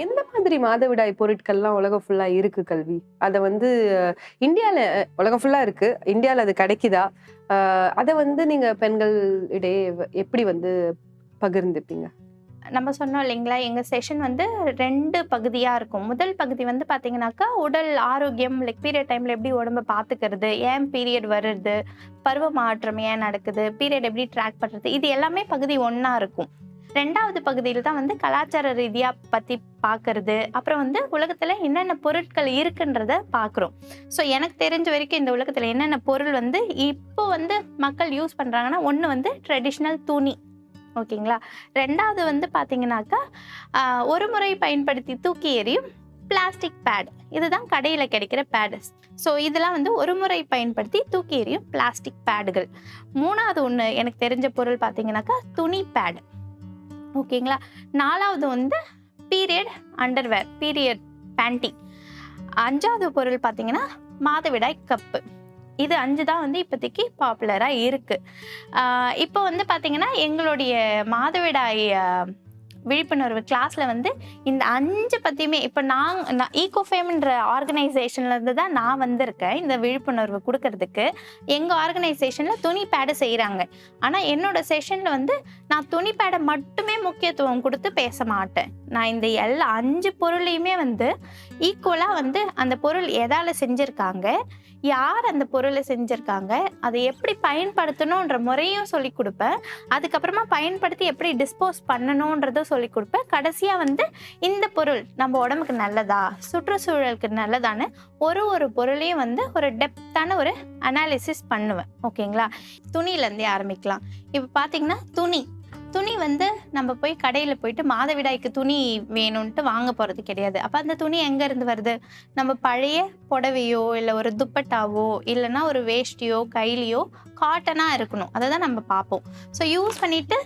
எந்த மாதிரி மாதவிடாய் பொருட்கள்லாம் உலகம் ஃபுல்லா இருக்கு கல்வி? அத வந்து இந்தியால உலகம் ஃபுல்லா இருக்கு. இந்தியால அது கிடைக்குதா? அத வந்து நீங்க பெண்கள் இடையே எப்படி வந்து பகிர்ந்துப்பீங்க? நம்ம சொன்னோம் இல்லைங்களா, எங்க செஷன் வந்து 2 பகுதியா இருக்கும். முதல் பகுதி வந்து பார்த்தீங்கன்னாக்கா, உடல் ஆரோக்கியம் லைக் பீரியட் டைம்ல எப்படி உடம்ப பார்த்துக்கிறது, ஏன் பீரியட் வருது, பருவ மாற்றம் ஏன் நடக்குது, பீரியட் எப்படி ட்ராக் பண்றது, இது எல்லாமே பகுதி 1ஆ இருக்கும். 2வது பகுதியில தான் வந்து கலாச்சார ரீதியா பத்தி பார்க்கறது, அப்புறம் வந்து உலகத்துல என்னென்ன பொருட்கள் இருக்குன்றத பார்க்குறோம். ஸோ எனக்கு தெரிஞ்ச வரைக்கும் இந்த உலகத்துல என்னென்ன பொருள் வந்து இப்போ வந்து மக்கள் யூஸ் பண்றாங்கன்னா, 1 வந்து ட்ரெடிஷ்னல் துணி. ஓகேங்களா. 2வது வந்து பார்த்தீங்கன்னாக்கா, ஒரு முறை பயன்படுத்தி தூக்கி எறியும் பிளாஸ்டிக் பேட். இதுதான் கடையில கிடைக்கிற பேடு. ஸோ இதெல்லாம் வந்து ஒரு முறை பயன்படுத்தி தூக்கி எறியும் பிளாஸ்டிக் பேடுகள். 3வது ஒண்ணு எனக்கு தெரிஞ்ச பொருள் பார்த்தீங்கன்னாக்கா, துணி பேட். ஓகேங்களா. 4வது வந்து பீரியட் அண்டர்வேர், பீரியட் பேண்டி. 5வது பொருள் பார்த்தீங்கன்னா, மாதவிடாய் கப்பு. இது 5 தான் வந்து இப்போதைக்கு பாப்புலரா இருக்கு. இப்போ வந்து பார்த்தீங்கன்னா, எங்களுடைய மாதவிடாய் விழிப்புணர்வு கிளாஸ்ல வந்து இந்த 5 பத்தியுமே இப்போ நான் ஈகோஃபேம்ன்ற ஆர்கனைசேஷன்ல இருந்து தான் நான் வந்திருக்கேன் இந்த விழிப்புணர்வு கொடுக்கறதுக்கு. எங்க ஆர்கனைசேஷன்ல துணி பேடு செய்கிறாங்க. ஆனா என்னோட செஷன்ல வந்து நான் துணி பேடை மட்டுமே முக்கியத்துவம் கொடுத்து பேச மாட்டேன். நான் இந்த எல்லா 5 பொருளையுமே வந்து ஈக்குவலா வந்து அந்த பொருள் எதால செஞ்சிருக்காங்க, யார் அந்த பொருளை செஞ்சிருக்காங்க, அதை எப்படி பயன்படுத்தணுன்ற முறையும் சொல்லி கொடுப்பேன். அதுக்கப்புறமா பயன்படுத்தி எப்படி டிஸ்போஸ் பண்ணணுன்றதும் சொல்லி கொடுப்பேன். கடைசியா வந்து இந்த பொருள் நம்ம உடம்புக்கு நல்லதா, சுற்றுச்சூழலுக்கு நல்லதான்னு ஒரு பொருளையும் வந்து ஒரு டெப்தான ஒரு அனாலிசிஸ் பண்ணுவேன். ஓகேங்களா. துணியிலேருந்தே ஆரம்பிக்கலாம். இப்போ பார்த்தீங்கன்னா துணி வந்து நம்ம போய் கடையில் போயிட்டு மாதவிடாய்க்கு துணி வேணும்ன்ட்டு வாங்க போகிறது கிடையாது. அப்போ அந்த துணி எங்கேருந்து வருது? நம்ம பழைய புடவையோ இல்லை ஒரு துப்பட்டாவோ இல்லைன்னா ஒரு வேஷ்டியோ கைலியோ காட்டனாக இருக்கணும். அதை தான் நம்ம பார்ப்போம். ஸோ யூஸ் பண்ணிவிட்டு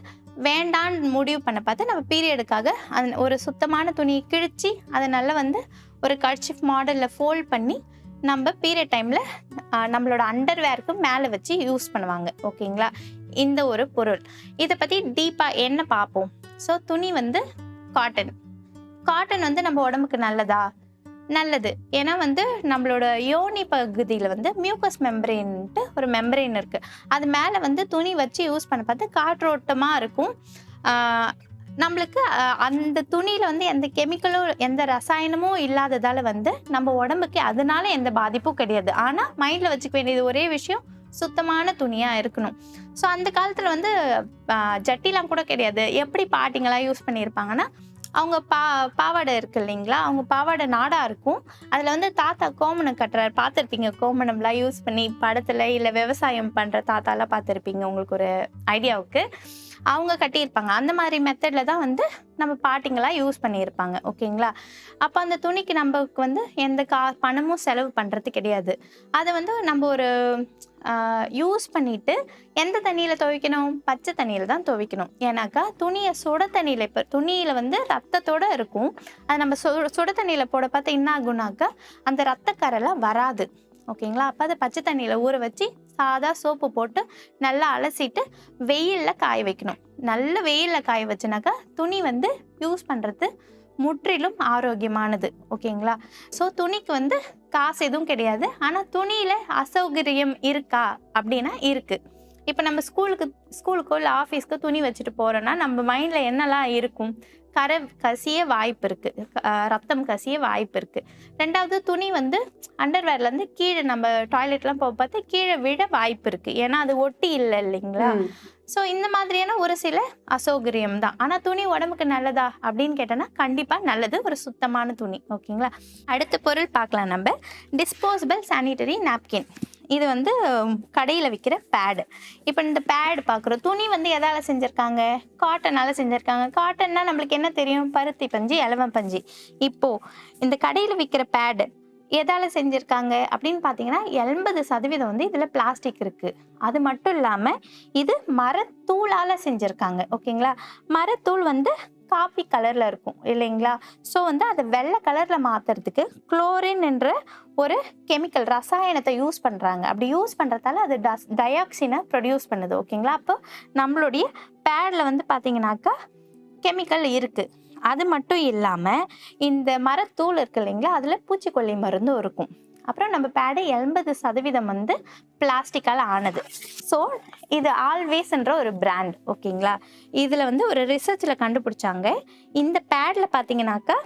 வேண்டான்னு முடிவு பண்ண பார்த்து நம்ம பீரியடுக்காக அது ஒரு சுத்தமான துணியை கிழிச்சு அதை நல்லா வந்து ஒரு கர்ச்சிஃப் மாடலில் ஃபோல்ட் பண்ணி நம்ம பீரியட் டைமில் நம்மளோட அண்டர்வேருக்கு மேலே வச்சு யூஸ் பண்ணுவாங்க. ஓகேங்களா. இந்த ஒரு பொருள் இதை பற்றி டீப்பாக என்ன பார்ப்போம். ஸோ துணி வந்து காட்டன் வந்து நம்ம உடம்புக்கு நல்லது. ஏன்னா வந்து நம்மளோட யோனி பகுதியில் வந்து மியூக்கஸ் மெம்பரேன்ட்டு ஒரு மெம்பரேன் இருக்குது. அது மேலே வந்து துணி வச்சு யூஸ் பண்ண பார்த்து காற்றோட்டமாக இருக்கும். நம்மளுக்கு அந்த துணியில் வந்து எந்த கெமிக்கலும் எந்த ரசாயனமும் இல்லாததால் வந்து நம்ம உடம்புக்கு அதனால எந்த பாதிப்பும் கிடையாது. ஆனால் மைண்டில் வச்சுக்க வேண்டியது ஒரே விஷயம், சுத்தமான துணியாக இருக்கணும். ஸோ அந்த காலத்தில் வந்து ஜட்டிலாம் கூட கிடையாது. எப்படி பாட்டிங்களாம் யூஸ் பண்ணியிருப்பாங்கன்னா, அவங்க பாவாடை இருக்கு இல்லைங்களா, அவங்க பாவாடை நாடாக இருக்கும். அதில் வந்து தாத்தா கோமணம் கட்டுறாரு, பார்த்துருப்பீங்க. கோமணம்லாம் யூஸ் பண்ணி படத்தில் இல்லை விவசாயம் பண்ணுற தாத்தாலாம் பார்த்துருப்பீங்க. உங்களுக்கு ஒரு ஐடியாவுக்கு அவங்க கட்டியிருப்பாங்க. அந்த மாதிரி மெத்தடில் தான் வந்து நம்ம பாட்டிங்களாம் யூஸ் பண்ணியிருப்பாங்க. ஓகேங்களா. அப்போ அந்த துணிக்கு நமக்கு வந்து எந்த பணமும் செலவு பண்ணுறது கிடையாது. அதை வந்து நம்ம ஒரு யூஸ் பண்ணிவிட்டு எந்த தண்ணியில் துவைக்கணும்? பச்சை தண்ணியில் தான் துவைக்கணும். ஏன்னாக்கா துணியை சுட தண்ணியில், இப்போ துணியில் வந்து ரத்தத்தோடு இருக்கும், அதை நம்ம சுட தண்ணியில் போட பார்த்து என்ன ஆகுனாக்கா அந்த ரத்தக்கரெல்லாம் வராது. ஓகேங்களா. அப்போ அதை பச்சை தண்ணியில் ஊற வச்சு சாதா சோப்பு போட்டு நல்லா அலசிட்டு வெயிலில் காய வைக்கணும். நல்ல வெயிலில் காய வச்சுனாக்கா துணி வந்து யூஸ் பண்ணுறது முற்றிலும் ஆரோக்கியமானது. ஓகேங்களா. ஸோ துணிக்கு வந்து காசு எதுவும் கிடையாது. ஆனால் துணியில் அசௌகரியம் இருக்கா அப்படின்னா இருக்குது. இப்போ நம்ம ஸ்கூலுக்கோ இல்லை ஆஃபீஸ்க்கோ துணி வச்சுட்டு போகிறோன்னா நம்ம மைண்டில் என்னெல்லாம் இருக்கும்? கசிய வாய்ப்பு இருக்குது, ரத்தம் கசிய வாய்ப்பு இருக்குது. 2வது துணி வந்து அண்டர்வேர்லேருந்து கீழே நம்ம டாய்லெட்லாம் போக பார்த்து கீழே விழ வாய்ப்பு இருக்குது. ஏன்னா அது ஒட்டி இல்லை இல்லைங்களா. ஸோ இந்த மாதிரியான ஒரு சில அசௌகரியம் தான். ஆனால் துணி உடம்புக்கு நல்லதா அப்படின்னு கேட்டோன்னா கண்டிப்பாக நல்லது, ஒரு சுத்தமான துணி. ஓகேங்களா. அடுத்த பொருள் பார்க்கலாம் நம்ம. Disposable sanitary napkin. இது வந்து கடையில் விற்கிற பேடு. இப்போ இந்த பேடு பார்க்குறோம். துணி வந்து எதால் செஞ்சுருக்காங்க? காட்டனால் செஞ்சுருக்காங்க. காட்டன்னா நம்மளுக்கு என்ன தெரியும்? பருத்தி பஞ்சு, இலவம் பஞ்சு. இப்போது இந்த கடையில் விற்கிற பேடு எதால் செஞ்சுருக்காங்க அப்படின்னு பார்த்தீங்கன்னா 80% வந்து இதில் பிளாஸ்டிக் இருக்குது. அது மட்டும் இல்லாமல் இது மரத்தூளால் செஞ்சுருக்காங்க. ஓகேங்களா. மரத்தூள் வந்து காப்பி கலரில் இருக்கும் இல்லைங்களா. ஸோ வந்து அதை வெள்ளை கலரில் மாற்றுறதுக்கு குளோரின் என்ற ஒரு கெமிக்கல் ரசாயனத்தை யூஸ் பண்ணுறாங்க. அப்படி யூஸ் பண்ணுறதால அது டயாக்சினை ப்ரொடியூஸ் பண்ணுது. ஓகேங்களா. அப்போ நம்மளுடைய பேடில் வந்து பார்த்தீங்கன்னாக்கா கெமிக்கல் இருக்குது. அது மட்டும் இல்லாமல் இந்த மரத்தூள் இருக்கு இல்லைங்களா, அதில் பூச்சிக்கொல்லி மருந்தும் இருக்கும். அப்புறம் நம்ம பேடு 80% வந்து பிளாஸ்டிக்கால் ஆனது. ஸோ இது ஆல்வேஸ்ன்ற ஒரு பிராண்ட், ஓகேங்களா. இதில் வந்து ஒரு ரிசர்ச்சில் கண்டுபிடிச்சாங்க, இந்த பேடில் பார்த்தீங்கன்னாக்கா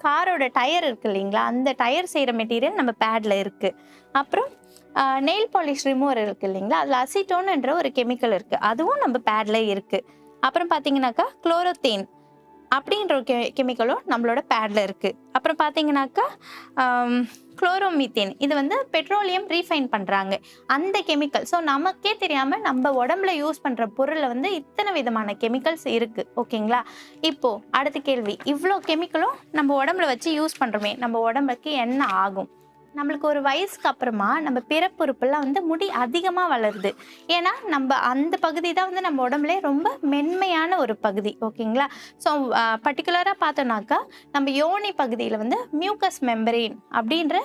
காரோட டயர் இருக்கு இல்லைங்களா, அந்த டயர் செய்கிற மெட்டீரியல் நம்ம பேடில் இருக்குது. அப்புறம் நெயில் பாலிஷ் ரிமூவர் இருக்குது இல்லைங்களா, அதில் அசிட்டோன்ன்ற ஒரு கெமிக்கல் இருக்குது, அதுவும் நம்ம பேடில் இருக்குது. அப்புறம் பார்த்தீங்கன்னாக்கா குளோரோத்தேன் அப்படின்ற ஒரு கெமிக்கலும் நம்மளோட பேடில் இருக்குது. அப்புறம் பார்த்தீங்கன்னாக்கா குளோரோமீத்தேன், இது வந்து பெட்ரோலியம் ரீஃபைன் பண்ணுறாங்க அந்த கெமிக்கல். ஸோ நமக்கே தெரியாமல் நம்ம உடம்புல யூஸ் பண்ணுற பொருளில் வந்து இத்தனை விதமான கெமிக்கல்ஸ் இருக்குது, ஓகேங்களா. இப்போது அடுத்த கேள்வி, இவ்வளோ கெமிக்கலும் நம்ம உடம்புல வச்சு யூஸ் பண்ணுறோமே, நம்ம உடம்புக்கு என்ன ஆகும்? நம்மளுக்கு ஒரு வயசுக்கு அப்புறமா நம்ம பிறப்புறுப்பெல்லாம் வந்து முடி அதிகமாக வளருது. ஏன்னா நம்ம அந்த பகுதி தான் வந்து நம்ம உடம்புலே ரொம்ப மென்மையான ஒரு பகுதி, ஓகேங்களா. ஸோ பர்டிகுலராக பார்த்தோம்னாக்கா நம்ம யோனி பகுதியில் வந்து மியூக்கஸ் மெம்பரேன் அப்படின்ற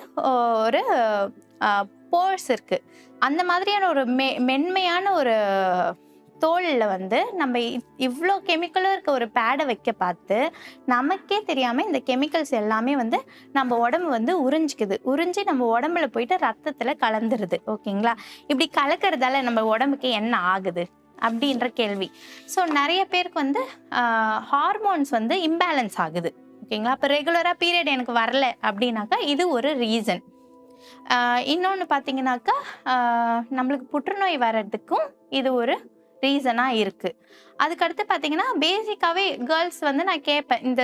ஒரு போர்ஸ் இருக்குது. அந்த மாதிரியான ஒரு மென்மையான ஒரு தோலில் வந்து நம்ம இவ்வளோ கெமிக்கலும் இருக்க ஒரு பேடை வைக்க பார்த்து நமக்கே தெரியாமல் இந்த கெமிக்கல்ஸ் எல்லாமே வந்து நம்ம உடம்பு வந்து உறிஞ்சி நம்ம உடம்புல போயிட்டு ரத்தத்தில் கலந்துருது, ஓகேங்களா. இப்படி கலக்கிறதால நம்ம உடம்புக்கு என்ன ஆகுது அப்படின்ற கேள்வி. ஸோ நிறைய பேருக்கு வந்து ஹார்மோன்ஸ் வந்து இம்பேலன்ஸ் ஆகுது, ஓகேங்களா. இப்போ ரெகுலராக பீரியட் எனக்கு வரல அப்படின்னாக்கா இது ஒரு ரீசன். இன்னொன்று பார்த்தீங்கன்னாக்கா நம்மளுக்கு புற்றுநோய் வர்றதுக்கும் இது ஒரு ரீசனாக இருக்குது. அதுக்கடுத்து பார்த்தீங்கன்னா பேசிக்காகவே கேர்ள்ஸ் வந்து நான் கேட்பேன், இந்த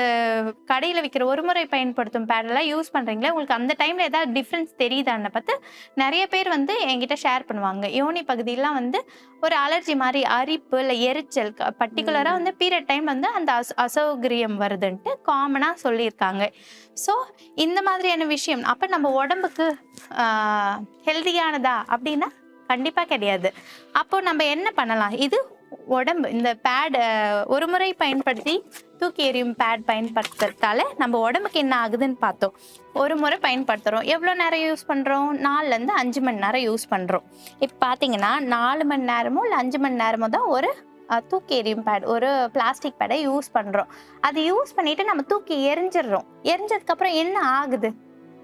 கடையில் விற்கிற ஒரு முறை பயன்படுத்தும் பேடெல்லாம் யூஸ் பண்ணுறீங்களே, உங்களுக்கு அந்த டைமில் ஏதாவது டிஃப்ரென்ஸ் தெரியுதான்னு பார்த்து நிறைய பேர் வந்து என்கிட்ட ஷேர் பண்ணுவாங்க. யோனி பகுதியெலாம் வந்து ஒரு அலர்ஜி மாதிரி, அரிப்பு இல்லை எரிச்சல், பர்டிகுலராக வந்து பீரியட் டைம் வந்து அந்த அசௌகரியம் வருதுன்ட்டு காமனாக சொல்லியிருக்காங்க. ஸோ இந்த மாதிரியான விஷயம் அப்போ நம்ம உடம்புக்கு ஹெல்தியானதா அப்படின்னா கண்டிப்பாக கிடையாது. அப்போ நம்ம என்ன பண்ணலாம்? இது உடம்பு இந்த பேட் ஒரு முறை பயன்படுத்தி தூக்கி எறியும் பேட் பயன்படுத்துறதால நம்ம உடம்புக்கு என்ன ஆகுதுன்னு பார்த்தோம். ஒரு முறை பயன்படுத்துகிறோம், எவ்வளோ நேரம் யூஸ் பண்ணுறோம்? 4லேருந்து 5 மணி நேரம் யூஸ் பண்ணுறோம். இப்போ பார்த்தீங்கன்னா 4 மணி நேரமோ இல்லை 5 மணி நேரமோ தான் ஒரு தூக்கி எறியும் பேட், ஒரு பிளாஸ்டிக் பேடை யூஸ் பண்ணுறோம். அது யூஸ் பண்ணிவிட்டு நம்ம தூக்கி எரிஞ்சிடுறோம். எரிஞ்சதுக்கப்புறம் என்ன ஆகுது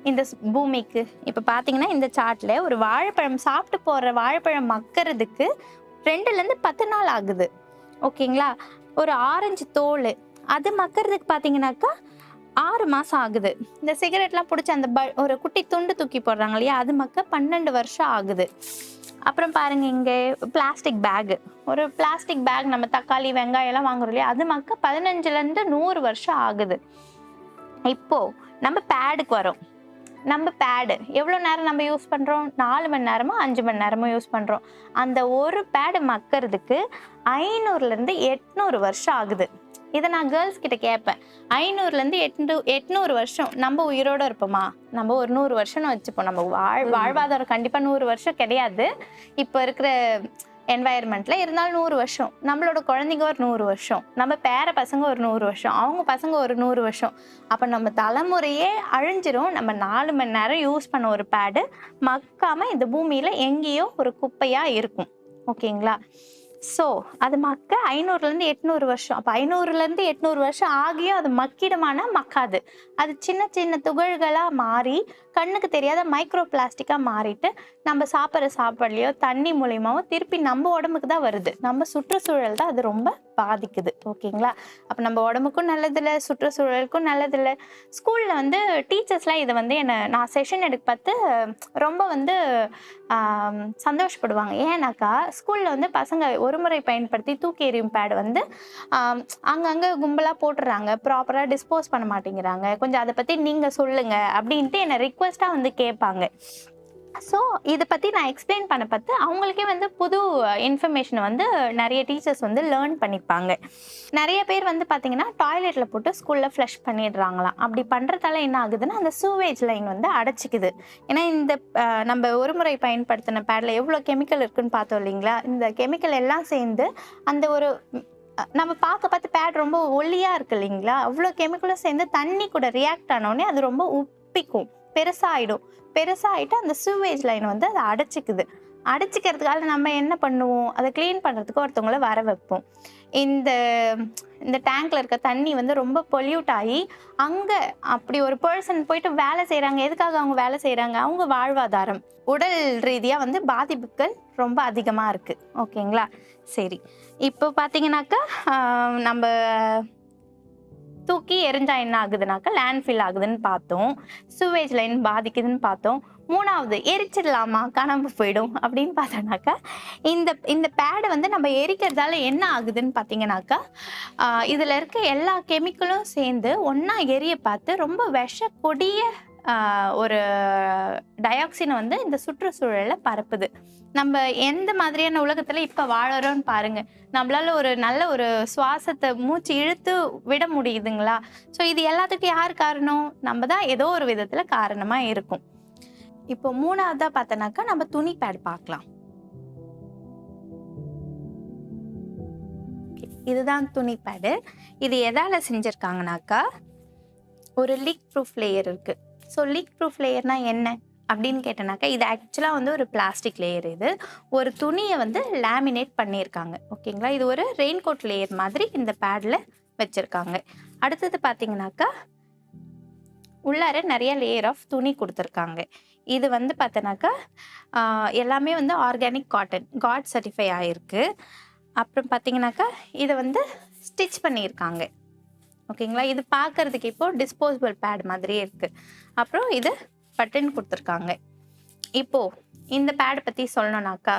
இந்த பூமிக்கு? இப்போ பார்த்தீங்கன்னா இந்த சார்ட்டில் ஒரு வாழைப்பழம் சாப்பிட்டு போகிற வாழைப்பழம் மக்கிறதுக்கு 2லேருந்து 10 நாள் ஆகுது, ஓகேங்களா. ஒரு ஆரஞ்சு தோல் அது மக்கிறதுக்கு பார்த்தீங்கன்னாக்கா 6 மாதம் ஆகுது. இந்த சிகரெட்லாம் பிடிச்சி அந்த ஒரு குட்டி துண்டு தூக்கி போடுறாங்க இல்லையா, அது மக்க 12 வருஷம் ஆகுது. அப்புறம் பாருங்க, இங்கே பிளாஸ்டிக் பேகு, ஒரு பிளாஸ்டிக் பேக் நம்ம தக்காளி வெங்காயம் எல்லாம் வாங்குறோம் இல்லையா, அது மக்க 15லேருந்து 100 வருஷம் ஆகுது. இப்போது நம்ம பேடுக்கு வரோம். நம்ம பேடு எவ்வளோ நேரம் நம்ம யூஸ் பண்ணுறோம்? 4 மணி நேரமோ 5 மணி நேரமோ யூஸ் பண்ணுறோம். அந்த ஒரு பேடு மக்கிறதுக்கு 500லேருந்து 800 வருஷம் ஆகுது. இதை நான் கேர்ள்ஸ் கிட்ட கேட்பேன், 500லேருந்து 800 வருஷம் நம்ம உயிரோடு இருப்போமா? நம்ம ஒரு 100 வருஷம்னு வச்சுப்போம். நம்ம வாழ்வாதாரம் கண்டிப்பாக 100 வருஷம் கிடையாது இப்போ இருக்கிற என்வாயர்மெண்ட்ல, இருந்தாலும் 100 வருஷம். நம்மளோட குழந்தைங்க ஒரு 100 வருஷம், நம்ம பேர பசங்க ஒரு 100 வருஷம், அவங்க பசங்க ஒரு 100 வருஷம். அப்போ நம்ம தலைமுறையே அழிஞ்சிரும். நம்ம 4 மணி நேரம் யூஸ் பண்ண ஒரு பேடு மக்காம இந்த பூமியில எங்கேயோ ஒரு குப்பையா இருக்கும், ஓகேங்களா. ஸோ அது மக்க 500லேருந்து 800 வருஷம். அப்போ 500லேருந்து 800 வருஷம் ஆகியும் அது மக்கிடமானா மக்காது. அது சின்ன சின்ன துகள்களாக மாறி கண்ணுக்கு தெரியாத மைக்ரோ பிளாஸ்டிக்காக மாறிட்டு நம்ம சாப்பிட்ற சாப்பாடுலையோ தண்ணி மூலியமாவோ திருப்பி நம்ம உடம்புக்கு தான் வருது. நம்ம சுற்றுச்சூழல் தான் அது ரொம்ப பாதிக்குது, ஓகேங்களா. அப்போ நம்ம உடம்புக்கும் நல்லதில்லை, சுற்றுச்சூழலுக்கும் நல்லதில்லை. ஸ்கூலில் வந்து டீச்சர்ஸ்லாம் இதை வந்து நான் செஷன் எடுக்க பார்த்து ரொம்ப வந்து சந்தோஷப்படுவாங்க. ஏன்னாக்கா ஸ்கூலில் வந்து பசங்க ஒரு முறை பயன்படுத்தி தூக்கி எறியும் பேடு வந்து அங்கங்கே கும்பலாக போட்டுடுறாங்க, ப்ராப்பராக டிஸ்போஸ் பண்ண மாட்டேங்கிறாங்க, கொஞ்சம் அதை பற்றி நீங்கள் சொல்லுங்கள் அப்படின்ட்டு என்னை ரிக்வெஸ்ட்டாக வந்து கேட்பாங்க. ஸோ இதை பற்றி நான் எக்ஸ்பிளைன் பண்ண பார்த்து அவங்களுக்கே வந்து புது இன்ஃபர்மேஷனை வந்து நிறைய டீச்சர்ஸ் வந்து லேர்ன் பண்ணிப்பாங்க. நிறைய பேர் வந்து பார்த்திங்கன்னா டாய்லெட்டில் போட்டு ஸ்கூலில் ஃப்ளஷ் பண்ணிடுறாங்களாம். அப்படி பண்ணுறதால என்ன ஆகுதுன்னா அந்த சூவேஜ் லைன் வந்து அடைச்சிக்குது. ஏன்னா இந்த நம்ம ஒரு முறை பயன்படுத்தின பேடில் எவ்வளோ கெமிக்கல் இருக்குதுன்னு பார்த்தோம் இல்லைங்களா, இந்த கெமிக்கல் எல்லாம் சேர்ந்து அந்த ஒரு நம்ம பார்த்து பேட் ரொம்ப ஒல்லியாக இருக்குது இல்லைங்களா, அவ்வளோ கெமிக்கலும் சேர்ந்து தண்ணி கூட ரியாக்ட் ஆனோடனே அது ரொம்ப உப்பிக்கும், பெருசாகிட்டு அந்த சூவேஜ் லைன் வந்து அதை அடைச்சிக்குது. அடைச்சிக்கிறதுக்காக நம்ம என்ன பண்ணுவோம், அதை க்ளீன் பண்ணுறதுக்கு ஒருத்தவங்கள வர வைப்போம். இந்த இந்த டேங்க்ல இருக்க தண்ணி வந்து ரொம்ப பொல்யூட் ஆகி அங்கே அப்படி ஒரு பர்சன் போயிட்டு வேலை செய்கிறாங்க. எதுக்காக அவங்க வேலை செய்கிறாங்க? அவங்க வாழ்வாதாரம், உடல் ரீதியாக வந்து பாதிப்புகள் ரொம்ப அதிகமாக இருக்குது. ஓகேங்களா? சரி, இப்போ பார்த்தீங்கன்னாக்கா நம்ம தூக்கி எரிஞ்சா என்ன ஆகுதுனாக்கா லேண்ட்ஃபில் ஆகுதுன்னு பார்த்தோம். சூவேஜ் லைன் பாதிக்குதுன்னு பார்த்தோம். 3வது எரிச்சிடலாமா, காணாமல் போயிடும் அப்படின்னு பார்த்தோன்னாக்கா இந்த பேடை வந்து நம்ம எரிக்கிறதால என்ன ஆகுதுன்னு பார்த்தீங்கன்னாக்கா இதில் இருக்க எல்லா கெமிக்கலும் சேர்ந்து ஒன்றா எரிய பார்த்து ரொம்ப கொடிய ஒரு டயாக்சினை வந்து இந்த சுற்றுச்சூழலில் பரப்புது. நம்ம எந்த மாதிரியான உலகத்தில் இப்போ வாழறோம்னு பாருங்க. நம்மளால ஒரு நல்ல ஒரு சுவாசத்தை மூச்சு இழுத்து விட முடியுதுங்களா? ஸோ இது எல்லாத்துக்கும் யார் காரணம்? நம்ம தான் ஏதோ ஒரு விதத்தில் காரணமாக இருக்கும். இப்போ 3வதா பார்த்தோன்னாக்கா நம்ம துணி பேட் பார்க்கலாம். இதுதான் துணி பேடு. இது எதால செஞ்சிருக்காங்கனாக்கா ஒரு லீக் ப்ரூஃப் லேயர் இருக்கு. ஸோ லீக் ப்ரூஃப் லேயர்னா என்ன அப்படின்னு கேட்டனாக்கா இது ஆக்சுவலாக வந்து ஒரு பிளாஸ்டிக் லேயர். இது ஒரு துணியை வந்து லேமினேட் பண்ணியிருக்காங்க. ஓகேங்களா? இது ஒரு ரெயின்கோட் லேயர் மாதிரி இந்த பேடில் வச்சுருக்காங்க. அடுத்தது பார்த்தீங்கன்னாக்கா உள்ளார நிறைய லேயர் ஆஃப் துணி கொடுத்துருக்காங்க. இது வந்து பார்த்தோன்னாக்கா எல்லாமே வந்து ஆர்கானிக் காட்டன், காட் சர்டிஃபை ஆகிருக்கு. அப்புறம் பார்த்தீங்கன்னாக்கா இதை வந்து ஸ்டிச் பண்ணியிருக்காங்க. ஓகேங்களா? இது பார்க்கறதுக்கு இப்போ டிஸ்போசபிள் பேட் மாதிரியே இருக்குது. அப்புறம் இது பட்டன் கொடுத்துருக்காங்க. இப்போது இந்த பேடை பற்றி சொல்லணுன்னாக்கா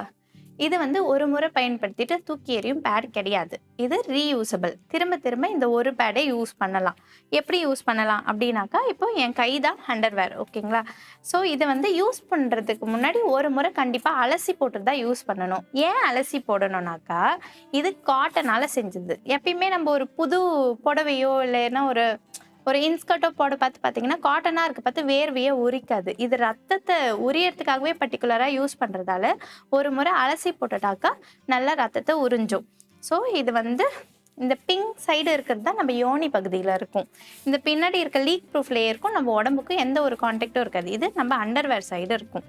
இது வந்து ஒரு முறை பயன்படுத்திட்டு தூக்கி எறியும் பேட் கிடையாது. இது ரீயூசபிள். திரும்ப திரும்ப இந்த ஒரு பேடை யூஸ் பண்ணலாம். எப்படி யூஸ் பண்ணலாம் அப்படின்னாக்கா இப்போ என் கை தான் அண்டர்வேர். ஓகேங்களா? ஸோ இதை வந்து யூஸ் பண்ணுறதுக்கு முன்னாடி ஒரு முறை கண்டிப்பாக அலசி போட்டு தான் யூஸ் பண்ணணும். ஏன் அலசி போடணும்னாக்கா இது காட்டனால் செஞ்சது. எப்பயுமே நம்ம ஒரு புது புடவையோ இல்லைன்னா ஒரு இன்ஸ்கர்ட்டோ போட பார்த்தீங்கன்னா காட்டனாக இருக்க பார்த்து வேர்வையை உரிக்காது. இது ரத்தத்தை உரியறதுக்காகவே பர்டிகுலராக யூஸ் பண்ணுறதால ஒரு முறை அலசி போட்டுட்டாக்கா நல்லா ரத்தத்தை உறிஞ்சும். ஸோ இது வந்து இந்த பிங்க் சைடு இருக்கிறது தான் நம்ம யோனி பகுதியில் இருக்கும். இந்த பின்னாடி இருக்க லீக் ப்ரூஃப் லேயருக்கும் நம்ம உடம்புக்கும் எந்த ஒரு கான்டாக்டும் இருக்காது. இது நம்ம அண்டர்வேர் சைடு இருக்கும்.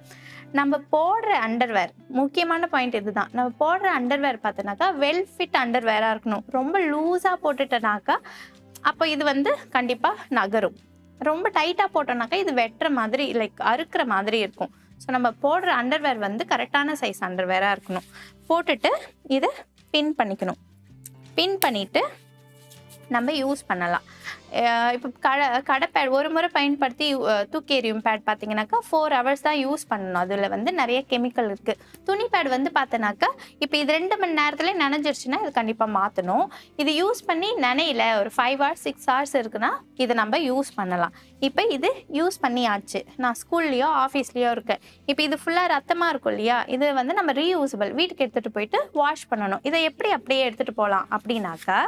நம்ம போடுற அண்டர்வேர், முக்கியமான பாயிண்ட் இதுதான். நம்ம போடுற அண்டர்வேர் பார்த்தோன்னாக்கா வெல் ஃபிட் அண்டர்வேராக இருக்கணும். ரொம்ப லூஸாக போட்டுட்டனாக்கா அப்போ இது வந்து கண்டிப்பாக நகரும். ரொம்ப டைட்டாக போட்டோம்னாக்கா இது வெட்டுற மாதிரி லைக் அறுக்கிற மாதிரி இருக்கும். ஸோ நம்ம போடுற அண்டர்வேர் வந்து கரெக்டான சைஸ் அண்டர்வேராக இருக்கணும். போட்டுட்டு இதை பின் பண்ணிக்கணும். பின் பண்ணிவிட்டு நம்ம யூஸ் பண்ணலாம். இப்போ கடை பேட் ஒரு முறை பயன்படுத்தி தூக்கி எறியும் பேட் பார்த்தீங்கன்னாக்கா 4 hours தான் யூஸ் பண்ணணும். அதில் வந்து நிறைய கெமிக்கல் இருக்குது. துணி பேட் வந்து பார்த்தோன்னாக்கா இப்போ இது 2 மணி நேரத்தில் நனைஞ்சிருச்சுன்னா இது கண்டிப்பாக மாற்றணும். இது யூஸ் பண்ணி நனையில ஒரு 5 hours 6 hours இருக்குன்னா இதை நம்ம யூஸ் பண்ணலாம். இப்போ இது யூஸ் பண்ணியாச்சு. நான் ஸ்கூல்லையோ ஆஃபீஸ்லேயோ இருக்கேன். இப்போ இது ஃபுல்லாக ரத்தமாக இருக்கும் இல்லையா? இது வந்து நம்ம ரீயூசபிள், வீட்டுக்கு எடுத்துகிட்டு போயிட்டு வாஷ் பண்ணணும். இதை எப்படி அப்படியே எடுத்துகிட்டு போகலாம் அப்படின்னாக்கா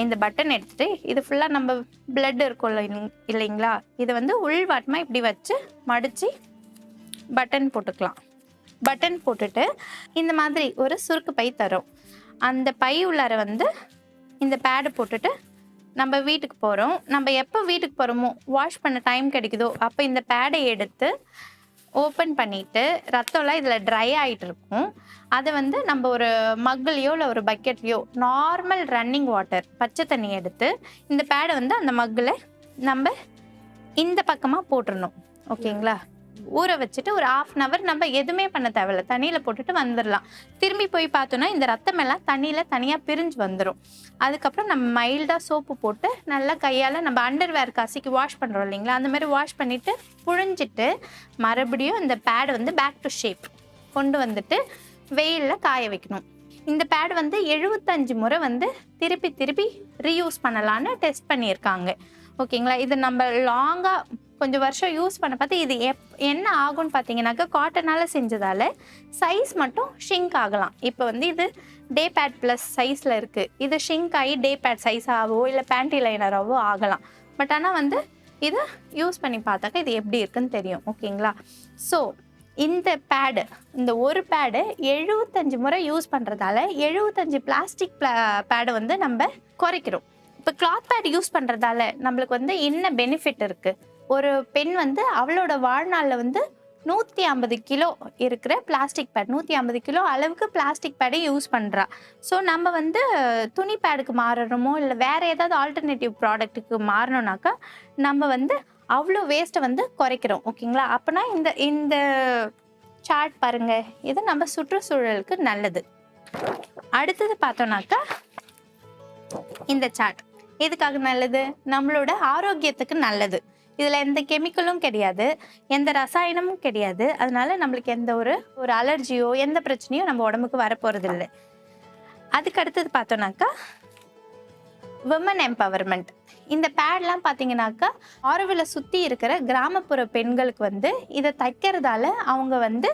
இந்த பட்டன் எடுத்துட்டு இது ஃபுல்லாக நம்ம பிளட் இருக்கும் இல்லைங்களா? இதை வந்து உள்வாட்டமாக இப்படி வச்சு மடித்து பட்டன் போட்டுக்கலாம். பட்டன் போட்டுட்டு இந்த மாதிரி ஒரு சுருக்கு பை தரும். அந்த பை உள்ளார வந்து இந்த பேடு போட்டுட்டு நம்ம வீட்டுக்கு போகிறோம். நம்ம எப்போ வீட்டுக்கு போகிறோமோ வாஷ் பண்ண டைம் கிடைக்குதோ அப்போ இந்த பேடை எடுத்து ஓப்பன் பண்ணிவிட்டு ரத்தம்லாம் இதில் ட்ரை ஆகிட்டு இருக்கும். அதை வந்து நம்ம ஒரு மக்குலையோ இல்லை ஒரு பக்கெட்லையோ நார்மல் ரன்னிங் வாட்டர் பச்சை தண்ணி எடுத்து இந்த பேடை வந்து அந்த மக்கில் நம்ம இந்த பக்கமாக போட்டுடணும். ஓகேங்களா? ஊற வச்சுட்டு ஒரு 1/2 hour நம்ம எதுவுமே பண்ண தேவையில்ல. தண்ணியில் போட்டுட்டு வந்துடலாம். திரும்பி போய் பார்த்தோன்னா இந்த ரத்தமெல்லாம் தண்ணியில் தனியாக பிரிஞ்சு வந்துடும். அதுக்கப்புறம் நம்ம மைல்டாக சோப்பு போட்டு நல்லா கையால் நம்ம அண்டர்வேர் கசிக்கு வாஷ் பண்ணுறோம் இல்லைங்களா? அந்த மாதிரி வாஷ் பண்ணிவிட்டு புழிஞ்சிட்டு மறுபடியும் இந்த பேடை வந்து பேக் டு ஷேப் கொண்டு வந்துட்டு வெயிலில் காய வைக்கணும். இந்த பேட் வந்து 75 முறை வந்து திருப்பி திருப்பி ரீயூஸ் பண்ணலான்னு டெஸ்ட் பண்ணியிருக்காங்க. ஓகேங்களா? இது நம்ம லாங்காக கொஞ்சம் வருஷம் யூஸ் பண்ண பார்த்து இது என்ன ஆகும்னு பார்த்தீங்கன்னாக்கா காட்டனால் செஞ்சதால் சைஸ் மட்டும் ஷிங்க் ஆகலாம். இப்போ வந்து இது டே பேட் ப்ளஸ் சைஸில் இருக்குது. இது ஷிங்க் ஆகி டே பேட் சைஸாகவோ இல்லை பேண்டி லைனராகவோ ஆகலாம். பட் ஆனால் வந்து இதை யூஸ் பண்ணி பார்த்தாக்கா இது எப்படி இருக்குன்னு தெரியும். ஓகேங்களா? ஸோ இந்த பேடு, இந்த ஒரு பேடு 75 முறை யூஸ் பண்ணுறதால 75 பிளாஸ்டிக் பேடை வந்து நம்ம குறைக்கிறோம். இப்போ கிளாத் பேட் யூஸ் பண்ணுறதால நம்மளுக்கு வந்து என்ன பெனிஃபிட் இருக்குது? ஒரு பெண் வந்து அவளோட வாழ்நாளில் வந்து 150 கிலோ இருக்கிற பிளாஸ்டிக் பேட், 150 கிலோ அளவுக்கு பிளாஸ்டிக் பேடை யூஸ் பண்ணுறா. ஸோ நம்ம வந்து துணி பேடுக்கு மாறணுமோ இல்லை வேறு ஏதாவது ஆல்டர்னேட்டிவ் ப்ராடக்ட்டுக்கு மாறணும்னாக்கா நம்ம வந்து அவ்வளோ வேஸ்ட்டை வந்து குறைக்கிறோம். ஓகேங்களா? அப்போனா இந்த இந்த சார்ட் பாருங்க, இது நம்ம சுற்றுச்சூழலுக்கு நல்லது. அடுத்தது பார்த்தோம்னாக்கா இந்த சார்ட் எதுக்காக நல்லது? நம்மளோட ஆரோக்கியத்துக்கு நல்லது. இதில் எந்த கெமிக்கலும் கிடையாது, எந்த ரசாயனமும் கிடையாது. அதனால நம்மளுக்கு எந்த ஒரு அலர்ஜியோ எந்த பிரச்சனையோ நம்ம உடம்புக்கு வரப்போகிறது இல்லை. அதுக்கு அடுத்தது பார்த்தோம்னாக்கா விமன் எம்பவர்மெண்ட். இந்த பேட்லாம் பார்த்தீங்கன்னாக்கா ஆரோவில் சுற்றி இருக்கிற கிராமப்புற பெண்களுக்கு வந்து இதை தைக்கிறதால அவங்க வந்து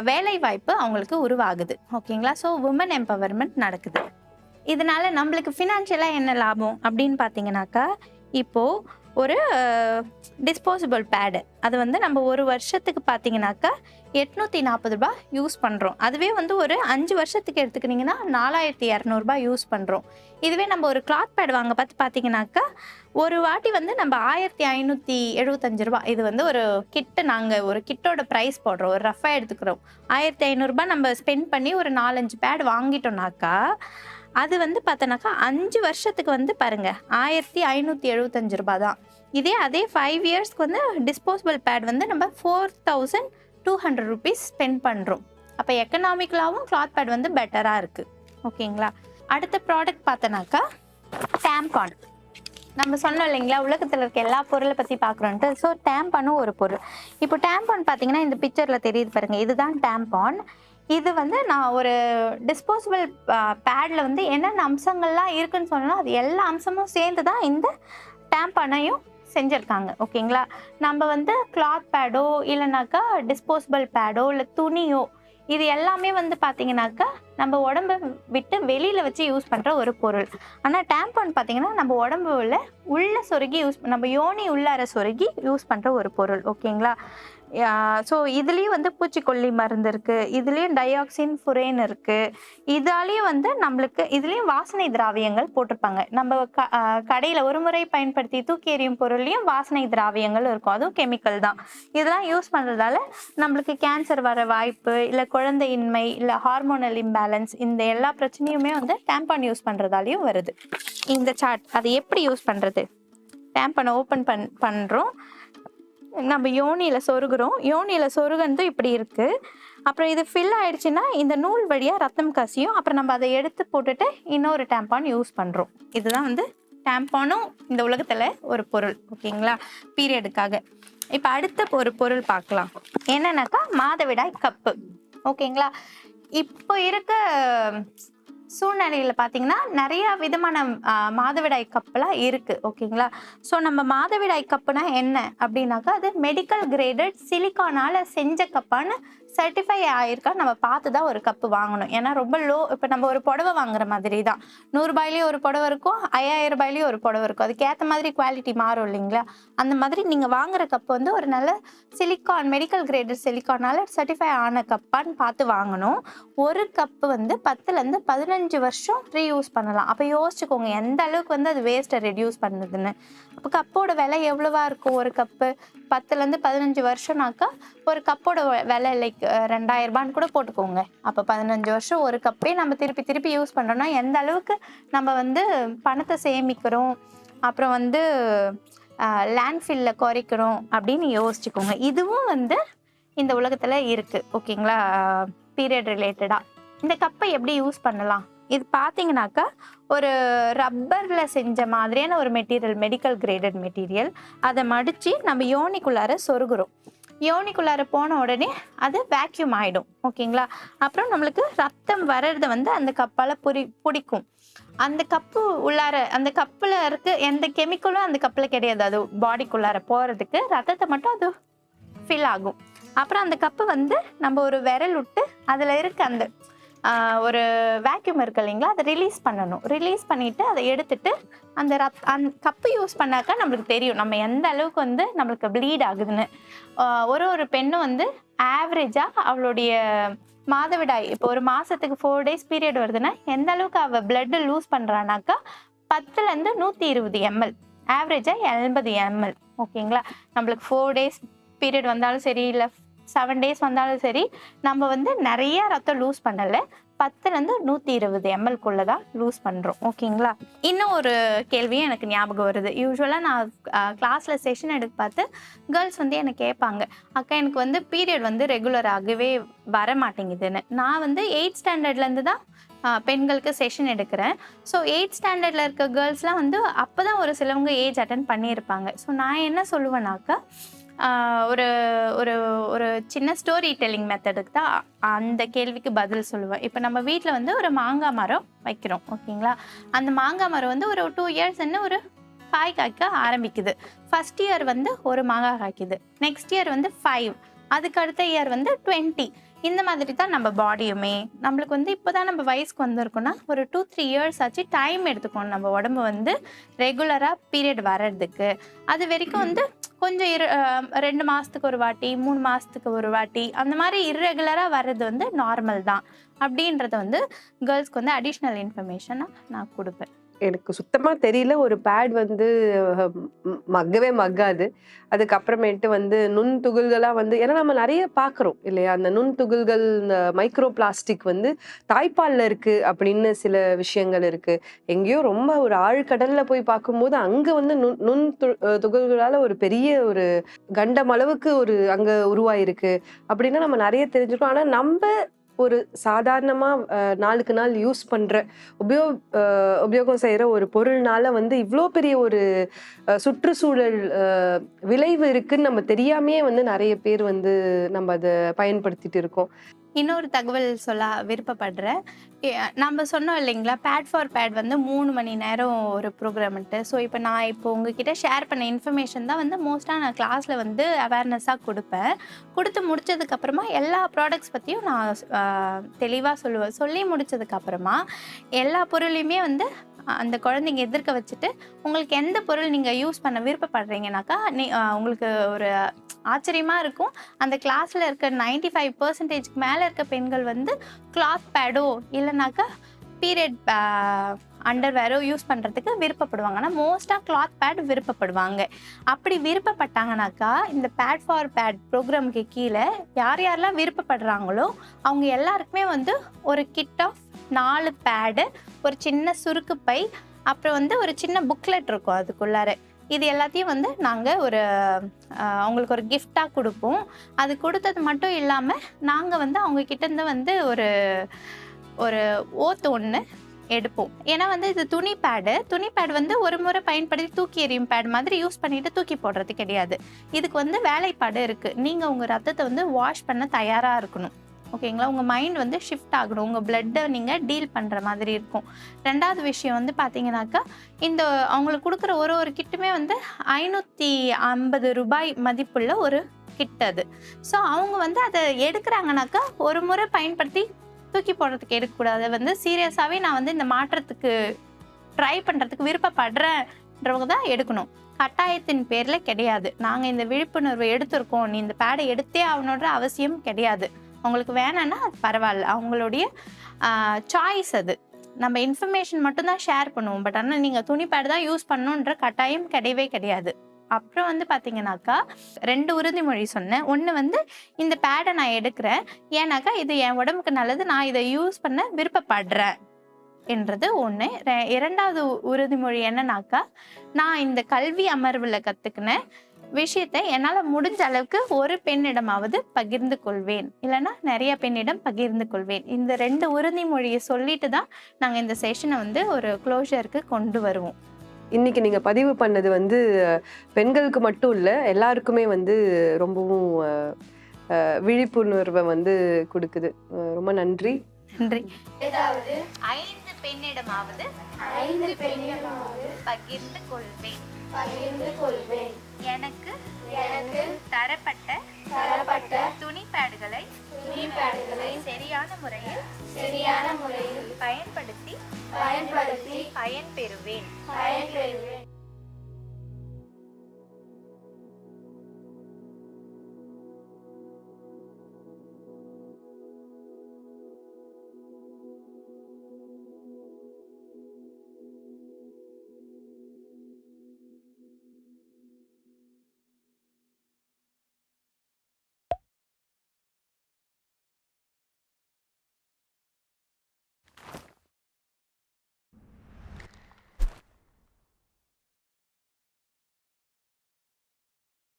வேலை வாய்ப்பு அவங்களுக்கு உருவாகுது. ஓகேங்களா? ஸோ விமன் எம்பவர்மெண்ட் நடக்குது. இதனால நம்மளுக்கு ஃபினான்ஷியலாக என்ன லாபம் அப்படின்னு பார்த்தீங்கன்னாக்கா, இப்போது ஒரு டிஸ்போசபிள் பேடு அது வந்து நம்ம ஒரு வருஷத்துக்கு பார்த்தீங்கன்னாக்கா 840 ரூபாய் யூஸ் பண்ணுறோம். அதுவே வந்து ஒரு 5 வருஷத்துக்கு எடுத்துக்கிட்டிங்கன்னா 4200 ரூபாய் யூஸ் பண்ணுறோம். இதுவே நம்ம ஒரு கிளாத் பேட் வாங்க பார்த்தீங்கன்னாக்கா ஒரு வாட்டி வந்து நம்ம 1575 ரூபாய், இது வந்து ஒரு கிட்டு, நாங்கள் ஒரு கிட்டோட ப்ரைஸ் போடுறோம், ஒரு ரஃபாக எடுத்துக்கிறோம். 1500 ரூபாய் நம்ம ஸ்பெண்ட் பண்ணி ஒரு 4-5 பேட் வாங்கிட்டோம்னாக்கா அது வந்து பார்த்தோன்னாக்கா 5 வருஷத்துக்கு வந்து பாருங்கள் 1575 ரூபாய் தான். அதே 5 இயர்ஸ்க்கு வந்து டிஸ்போசபிள் பேட் வந்து நம்ம 4200 ருபீஸ் ஸ்பெண்ட் பண்ணுறோம். அப்போ எக்கனாமிக்கலாகவும் கிளாத் பேட் வந்து பெட்டராக இருக்குது. ஓகேங்களா? அடுத்த ப்ராடக்ட் பார்த்தோன்னாக்கா டேம்பான். நம்ம சொன்னோம் இல்லைங்களா, உலகத்தில் இருக்க எல்லா பொருளை பற்றி பார்க்குறோன்ட்டு. ஸோ டேம்பானும் ஒரு பொருள். இப்போ டேம்பான் பார்த்தீங்கன்னா இந்த பிக்சரில் தெரியுது பாருங்கள், இதுதான் டேம்பான். இது வந்து நான் ஒரு டிஸ்போசபிள் பேடில் வந்து என்னென்ன அம்சங்கள்லாம் இருக்குன்னு சொன்னால் அது எல்லா அம்சமும் சேர்ந்து தான் இந்த டேம்பானையும் செஞ்சுருக்காங்க. ஓகேங்களா? நம்ம வந்து கிளாத் பேடோ இல்லைனாக்கா டிஸ்போசபிள் பேடோ இல்லை துணியோ இது எல்லாமே வந்து பார்த்தீங்கன்னாக்கா நம்ம உடம்பை விட்டு வெளியில் வச்சு யூஸ் பண்ணுற ஒரு பொருள். ஆனால் டேம்பான் பார்த்தீங்கன்னா நம்ம உடம்புல உள்ளே சொருகி நம்ம யோனி உள்ளார சொருகி யூஸ் பண்ணுற ஒரு பொருள். ஓகேங்களா? ஸோ இதுலேயும் வந்து பூச்சிக்கொல்லி மருந்து இருக்குது, இதுலேயும் டயாக்சின் ஃபுரேன் இருக்குது. இதாலேயும் வந்து நம்மளுக்கு இதுலேயும் வாசனை திராவியங்கள் போட்டிருப்பாங்க. நம்ம கடையில் ஒரு முறை பயன்படுத்தி தூக்கி எறியும் பொருள்லையும் வாசனை திராவியங்கள் இருக்கும், அதுவும் கெமிக்கல் தான். இதெல்லாம் யூஸ் பண்ணுறதால நம்மளுக்கு கேன்சர் வர வாய்ப்பு, இல்லை குழந்தையின்மை, இல்லை ஹார்மோனல் இம்பேலன்ஸ், இந்த எல்லா பிரச்சனையுமே வந்து டேம்பான் யூஸ் பண்ணுறதாலையும் வருது. இந்த சார்ட் அது எப்படி யூஸ் பண்ணுறது? டேம்பானை ஓப்பன் பண்ணுறோம், நம்ம யோனியில் சொருகிறோம். யோனியில் சொருகிறது இப்படி இருக்குது. அப்புறம் இது ஃபில் ஆயிடுச்சுன்னா இந்த நூல் வழியாக ரத்தம் கசியும். அப்புறம் நம்ம அதை எடுத்து போட்டுட்டு இன்னொரு டேம்பான் யூஸ் பண்ணுறோம். இதுதான் வந்து டேம்பானும் இந்த உலகத்தில் ஒரு பொருள். ஓகேங்களா? பீரியடுக்காக. இப்போ அடுத்த ஒரு பொருள் பார்க்கலாம், என்னன்னாக்கா மாதவிடாய் கப்பு. ஓகேங்களா? இப்போ இருக்க சூழ்நிலையில் பார்த்தீங்கன்னா நிறைய விதமான மாதவிடாய் கப்பெல்லாம் இருக்குது. ஓகேங்களா? ஸோ நம்ம மாதவிடாய் கப்புனா என்ன அப்படின்னாக்கா அது மெடிக்கல் கிரேடட் சிலிக்கானால் செஞ்ச கப்பான்னு சர்டிஃபை ஆகிருக்கா நம்ம பார்த்து தான் ஒரு கப்பு வாங்கணும். ஏன்னா ரொம்ப லோ, இப்போ நம்ம ஒரு புடவை வாங்குற மாதிரி தான், 100 ரூபாயிலேயும் ஒரு புடவை இருக்கும், 5000 ரூபாயிலேயும் ஒரு புடவை இருக்கும். அதுக்கேற்ற மாதிரி குவாலிட்டி மாறும் இல்லைங்களா? அந்த மாதிரி நீங்கள் வாங்குற கப்பு வந்து ஒரு நல்ல சிலிக்கான், மெடிக்கல் கிரேடட் சிலிக்கானால் சர்டிஃபை ஆன கப்பான்னு பார்த்து வாங்கணும். ஒரு கப்பு வந்து 10லேருந்து 15 வருஷம் ரீயூஸ் பண்ணலாம். அப்போ யோசிச்சுக்கோங்க எந்த அளவுக்கு வந்து அது வேஸ்ட்டை ரெடியூஸ் பண்ணுதுன்னு. அப்போ கப்போட விலை எவ்வளவா இருக்கும்? ஒரு கப்பு 10லேருந்து 15 வருஷம்னாக்கா ஒரு கப்போட விலை லைக் 2000 ரூபான்னு கூட போட்டுக்கோங்க. அப்போ 15 வருஷம் ஒரு கப்பே நம்ம திருப்பி யூஸ் பண்ணுறோம்னா எந்த அளவுக்கு நம்ம வந்து பணத்தை சேமிக்கிறோம், அப்புறம் வந்து லேண்ட்ஃபில்ல குறைக்கிறோம் அப்படின்னு யோசிச்சுக்கோங்க. இதுவும் வந்து இந்த உலகத்தில் இருக்குது. ஓகேங்களா? பீரியட் ரிலேட்டடாக இந்த கப்பை எப்படி யூஸ் பண்ணலாம்? இது பார்த்தீங்கன்னாக்கா ஒரு ரப்பரில் செஞ்ச மாதிரியான ஒரு மெட்டீரியல், மெடிக்கல் கிரேடட் மெட்டீரியல். அதை மடித்து நம்ம யோனிக்குள்ளார சொருகிறோம். யோனிக்குள்ளார போன உடனே அது வேக்யூம் ஆகிடும். ஓகேங்களா? அப்புறம் நம்மளுக்கு ரத்தம் வர்றதை வந்து அந்த கப்பால் பிடிக்கும். அந்த கப்பு உள்ளார, அந்த கப்பில் இருக்க எந்த கெமிக்கலும் அந்த கப்பில் கிடையாது. அது பாடிக்குள்ளார போகிறதுக்கு ரத்தத்தை மட்டும் அது ஃபில் ஆகும். அப்புறம் அந்த கப்பு வந்து நம்ம ஒரு விரல் விட்டு அதில் இருக்க அந்த ஒரு வேக்யூம் இருக்கு இல்லைங்களா, அதை ரிலீஸ் பண்ணணும். ரிலீஸ் பண்ணிவிட்டு அதை எடுத்துட்டு அந்த கப்பு யூஸ் பண்ணாக்கா நம்மளுக்கு தெரியும் நம்ம எந்த அளவுக்கு வந்து நம்மளுக்கு ப்ளீட் ஆகுதுன்னு. ஒரு பெண்ணும் வந்து ஆவரேஜாக அவளுடைய மாதவிடாய் இப்போ ஒரு மாதத்துக்கு 4 days பீரியட் வருதுன்னா எந்த அளவுக்கு அவள் பிளட்டு லூஸ் பண்ணுறானாக்கா 10லேருந்து 120 ml, ஆவரேஜாக 80 ml. ஓகேங்களா? நம்மளுக்கு 4 days பீரியட் வந்தாலும் சரி, இல்லை 7 days வந்தாலும் சரி நம்ம வந்து நிறைய ரத்தம் லூஸ் பண்ணலை, 10லேருந்து 120 ml தான் லூஸ் பண்ணுறோம். ஓகேங்களா? இன்னும் ஒரு கேள்வியும் எனக்கு ஞாபகம் வருது. யூஸ்வலாக நான் கிளாஸில் செஷன் எடுக்க பார்த்து கேர்ள்ஸ் வந்து என்னை கேட்பாங்க, அக்கா எனக்கு வந்து பீரியட் வந்து ரெகுலராகவே வர மாட்டேங்குதுன்னு. நான் வந்து 8th ஸ்டாண்டர்ட்லேருந்து தான் பெண்களுக்கு செஷன் எடுக்கிறேன். ஸோ 8th ஸ்டாண்டர்டில் இருக்க கேர்ள்ஸ்லாம் வந்து அப்போ தான் ஒரு சிலவங்க ஏஜ் அட்டன் பண்ணியிருப்பாங்க. ஸோ நான் என்ன சொல்லுவேன்னாக்கா, ஒரு ஒரு ஒரு சின்ன ஸ்டோரி டெல்லிங் மெத்தடுக்கு தான் அந்த கேள்விக்கு பதில் சொல்லுவேன். இப்போ நம்ம வீட்டில் வந்து ஒரு மாங்காய் மரம் வைக்கிறோம். ஓகேங்களா? அந்த மாங்காய் மரம் வந்து ஒரு 2 years ஒரு காய் காய்க்க ஆரம்பிக்குது. ஃபர்ஸ்ட் இயர் வந்து ஒரு மாங்காய் காய்க்குது, நெக்ஸ்ட் இயர் வந்து 5, அதுக்கு அடுத்த இயர் வந்து 20. இந்த மாதிரி தான் நம்ம பாடியுமே. நம்மளுக்கு வந்து இப்போ தான் நம்ம வயசுக்கு வந்திருக்கோன்னா ஒரு 2-3 years ஆச்சு டைம் எடுத்துக்கணும் நம்ம உடம்பு வந்து ரெகுலராக பீரியட் வர்றதுக்கு. அது வரைக்கும் வந்து கொஞ்சம் 2 மாதத்துக்கு ஒரு வாட்டி, 3 மாதத்துக்கு ஒரு வாட்டி அந்த மாதிரி இர்ரெகுலராக வர்றது வந்து நார்மல் தான் அப்படின்றத வந்து கேர்ள்ஸ்க்கு வந்து அடிஷ்னல் இன்ஃபர்மேஷனாக நான் கொடுப்பேன். எனக்கு சுத்தமா தெரியல. ஒரு பேட் வந்து மக்கவே மக்காது. அதுக்கப்புறமேட்டு வந்து நுண் துகள்களா வந்து, ஏன்னா நம்ம நிறைய பார்க்குறோம் இல்லையா, அந்த நுண் துகள்கள், இந்த மைக்ரோ பிளாஸ்டிக் வந்து தாய்ப்பால்ல இருக்கு அப்படின்னு சில விஷயங்கள் இருக்கு. எங்கேயோ ரொம்ப ஒரு ஆழ்கடல்ல போய் பார்க்கும்போது அங்க வந்து நுண் துகள்களால ஒரு பெரிய ஒரு கண்டம் அளவுக்கு ஒரு அங்க உருவாயிருக்கு அப்படின்னா நம்ம நிறைய தெரிஞ்சுக்கணும். ஆனா நம்ம ஒரு சாதாரணமா நாளுக்கு நாள் யூஸ் பண்ற உபயோகம் செய்யற ஒரு பொருள்னால வந்து இவ்வளோ பெரிய ஒரு சுற்றுச்சூழல் விளைவு இருக்குன்னு நம்ம தெரியாமையே வந்து நிறைய பேர் வந்து நம்ம அதை பயன்படுத்திட்டு இருக்கோம். இன்னொரு தகவல் சொல்ல விருப்பப்படுறேன். நம்ம சொன்னோம் இல்லைங்களா, பேட் ஃபார் பேட் வந்து 3 மணி நேரம் ஒரு ப்ரோக்ராம்ட்டு. ஸோ இப்போ உங்ககிட்ட ஷேர் பண்ண இன்ஃபர்மேஷன் தான் வந்து மோஸ்ட்டாக நான் கிளாஸில் வந்து அவேர்னஸாக கொடுப்பேன். கொடுத்து முடிச்சதுக்கப்புறமா எல்லா ப்ராடக்ட்ஸ் பற்றியும் நான் தெளிவாக சொல்லுவேன். சொல்லி முடிச்சதுக்கப்புறமா எல்லா பொருளையுமே வந்து அந்த குழந்தைங்க எதிர்க்க வச்சுட்டு, உங்களுக்கு எந்த பொருள் நீங்கள் யூஸ் பண்ண விருப்பப்படுறீங்கனாக்கா உங்களுக்கு ஒரு ஆச்சரியமாக இருக்கும். அந்த கிளாஸில் இருக்க 95% மேலே இருக்க பெண்கள் வந்து கிளாத் பேடோ இல்லைனாக்கா பீரியட் அண்டர்வேரோ யூஸ் பண்ணுறதுக்கு விருப்பப்படுவாங்க. ஆனால் மோஸ்ட்டாக கிளாத் பேட் விருப்பப்படுவாங்க. அப்படி விருப்பப்பட்டாங்கனாக்கா இந்த பேட் ஃபார் பேட் ப்ரோக்ராமுக்கு கீழே யார் யாரெல்லாம் விருப்பப்படுறாங்களோ அவங்க எல்லாருக்குமே வந்து ஒரு கிட் ஆஃப் 4 பேடு, ஒரு சின்ன சுருக்கு பை, அப்புறம் வந்து ஒரு சின்ன புக்லெட் இருக்கும் அதுக்குள்ளார. இது எல்லாத்தையும் வந்து நாங்கள் அவங்களுக்கு ஒரு கிஃப்டாக கொடுப்போம். அது கொடுத்தது மட்டும் இல்லாமல் நாங்கள் வந்து அவங்கக்கிட்டேருந்து வந்து ஒரு ஓத்து ஒன்று எடுப்போம். ஏன்னா வந்து இது துணி பேடு வந்து ஒரு முறை பயன்படுத்தி தூக்கி எறியும் பேட் மாதிரி யூஸ் பண்ணிட்டு தூக்கி போடுறது கிடையாது. இதுக்கு வந்து வேலைப்பாடு இருக்குது. நீங்கள் உங்கள் ரத்தத்தை வந்து வாஷ் பண்ண தயாராக இருக்கணும். ஓகேங்களா? உங்கள் மைண்ட் வந்து ஷிஃப்ட் ஆகணும். உங்கள் பிளட்டை நீங்கள் டீல் பண்ணுற மாதிரி இருக்கும். 2வது விஷயம் வந்து பார்த்தீங்கன்னாக்கா, இந்த அவங்களுக்கு கொடுக்குற ஒரு கிட்டுமே வந்து 550 ரூபாய் மதிப்புள்ள ஒரு கிட் அது. ஸோ அவங்க வந்து அதை எடுக்கிறாங்கனாக்கா ஒரு முறை பயன்படுத்தி தூக்கி போடுறதுக்கு எடுக்கக்கூடாது. வந்து சீரியஸாகவே நான் வந்து இந்த மாற்றத்துக்கு ட்ரை பண்ணுறதுக்கு விருப்பப்படுறேன்றவங்க தான் எடுக்கணும். கட்டாயத்தின் பேரில் கிடையாது. நாங்கள் இந்த விழிப்புணர்வு எடுத்திருக்கோம், நீ இந்த பேடை எடுத்தே ஆகணுன்ற அவசியம் கிடையாது. அவங்களுக்கு வேணான்னா அது பரவாயில்ல, அவங்களுடைய சாய்ஸ். அது நம்ம இன்ஃபர்மேஷன் மட்டும்தான் ஷேர் பண்ணுவோம். பட் ஆனால் நீங்கள் துணி பேட் தான் யூஸ் பண்ணணுன்ற கட்டாயம் கிடையவே கிடையாது. அப்புறம் வந்து பார்த்தீங்கன்னாக்கா 2 உறுதிமொழி சொன்னேன். ஒன்று வந்து இந்த பேடை நான் எடுக்கிறேன் ஏன்னாக்கா இது என் உடம்புக்கு நல்லது, நான் இதை யூஸ் பண்ண விருப்பப்படுறேன் என்றது ஒன்று. 2வது உறுதிமொழி என்னன்னாக்கா, நான் இந்த கல்வி அமர்வில் கற்றுக்கின விஷயத்தை என்னால் முடிஞ்ச அளவுக்கு ஒரு பெண்ணிடமாவது பகிர்ந்து கொள்வேன், இல்லைன்னா நிறைய பெண்ணிடம் பகிர்ந்து கொள்வேன். இந்த 2 உறுதிமொழியை சொல்லிட்டு தான் நாங்கள் இந்த செஷனை வந்து ஒரு க்ளோஷருக்கு கொண்டு வருவோம். இன்னைக்கு நீங்க பதிவு பண்ணது வந்து பெண்களுக்கு மட்டும் இல்லை, எல்லாருக்குமே வந்து ரொம்பவும் விழிப்புணர்வை வந்து கொடுக்குது. ரொம்ப நன்றி. நன்றி. ஏதாவது 5 பெண்ணிடமாவது பகிர்ந்து கொள்வேன். எனக்கு தரப்பட்ட துணி பேடுகளை சரியான முறையில் பயன்படுத்தி பயன்பெறுவேன்.